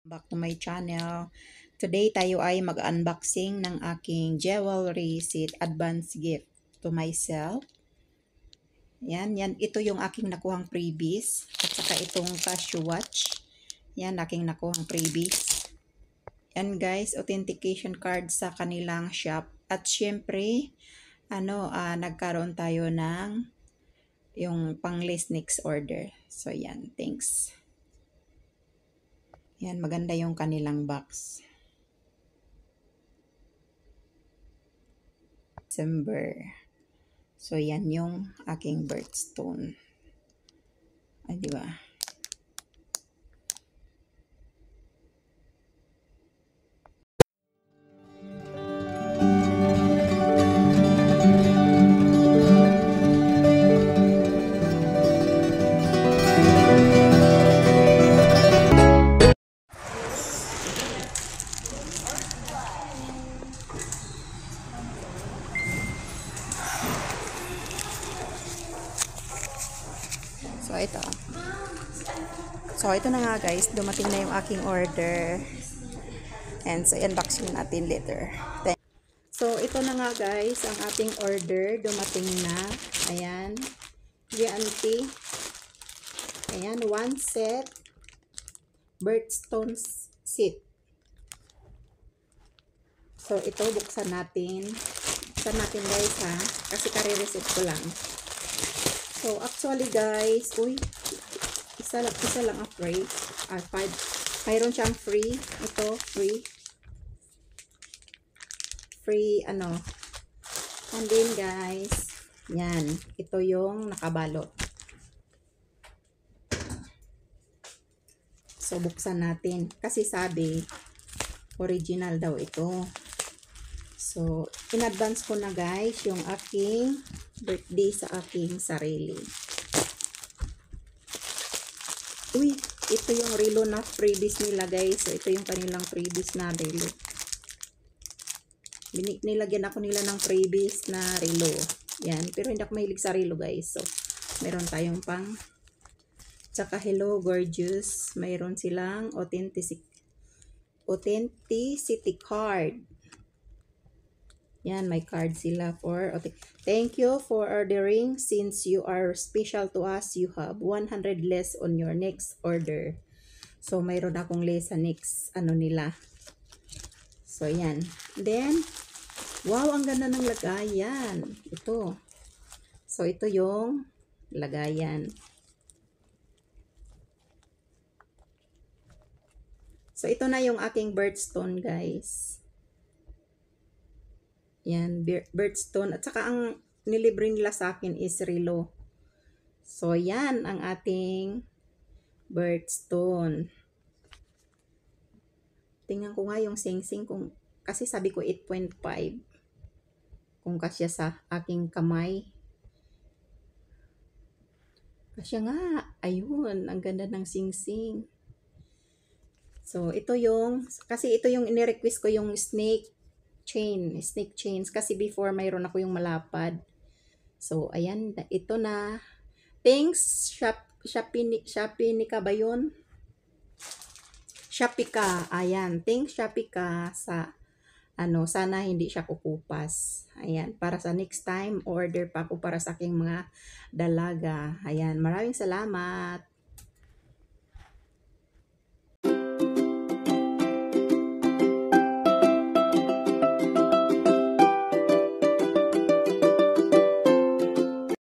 Back to my channel. Today tayo ay mag-unboxing ng aking jewelry set advance gift to myself. Yan. Ito yung aking nakuhang freebies. At saka itong Casio watch. Yan, aking nakuhang freebies. Yan guys, authentication card sa kanilang shop. At syempre, nagkaroon tayo ng yung pang-list next order. So yan, thanks. Yan, maganda yung kanilang box. December. So, yan yung aking birthstone. Ay, di ba? So, ito na nga guys. Dumating na yung aking order. And so, unboxing natin later. So, ito na nga guys. Ang ating order. Dumating na. Ayan. Gianti. Ayan. 1 set. Birthstone set. So, ito. Buksan natin. Buksan natin guys ha. Kasi kare-receipt ko lang. So, actually guys. Uy. Isa lang ang free. 5. Mayroon siyang free. Ito, free. Free, And then, guys, yan. Ito yung nakabalot. So, buksan natin. Kasi sabi, original daw ito. So, in advance ko na, guys, yung aking birthday sa aking sarili. Uy, ito yung relo na freebies nila guys. So, ito yung kanilang freebies na relo. Nilagyan ako nila ng freebies na relo. Yan. Pero hindi ako mahilig sa relo guys. So, meron tayong pang. Tsaka hello gorgeous. Mayroon silang authenticity card. Yan, may card sila for thank you for ordering. Since you are special to us, you have 100 less on your next order. So, mayroon akong less sa next nila. So, yan. Then, wow, ang ganda ng lagayan. Ito. So, ito yung lagayan. So, ito na yung aking birthstone, guys. Yan, birthstone. At saka ang nilibre nila sa akin is relo. So, yan ang ating birthstone. Tingnan ko nga yung sing-sing kasi sabi ko 8.5. Kung kasya sa aking kamay. Kasya nga. Ayun, ang ganda ng sing-sing. So, ito yung inirequest ko yung snake chains. Kasi before, mayroon ako yung malapad. So, ayan, ito na. Thanks, Shopee ni ka ba yun? Shopee ka. Ayan, thanks Shopee ka sa, sana hindi siya kukupas. Ayan, para sa next time, order pa ako para sa aking mga dalaga. Ayan, maraming salamat.